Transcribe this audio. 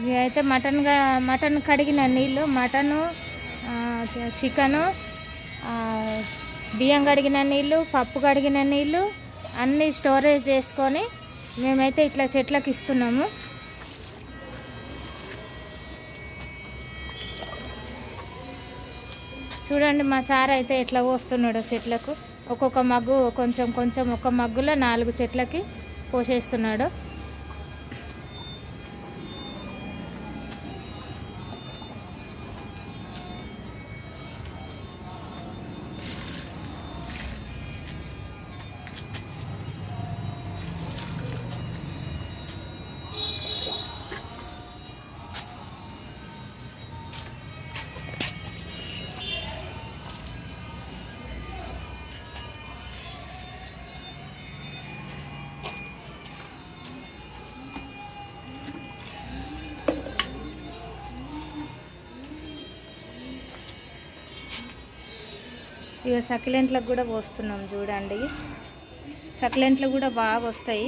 ఇవైతే మటన్ కడిగిన నీళ్ళు, మటను, చికెను, బియ్యం కడిగిన నీళ్ళు, పప్పు కడిగిన నీళ్ళు అన్నీ స్టోరేజ్ చేసుకొని మేమైతే ఇట్లా చెట్లకు ఇస్తున్నాము. చూడండి మా సార్ అయితే ఎట్లా పోస్తున్నాడో చెట్లకు. ఒక్కొక్క మగ్గు కొంచెం కొంచెం, ఒక మగ్గులో 4 చెట్లకి పోసేస్తున్నాడు. ఇక సకిలెంట్లకు కూడా పోస్తున్నాం చూడండి. సకిలెంట్లు కూడా బాగా వస్తాయి.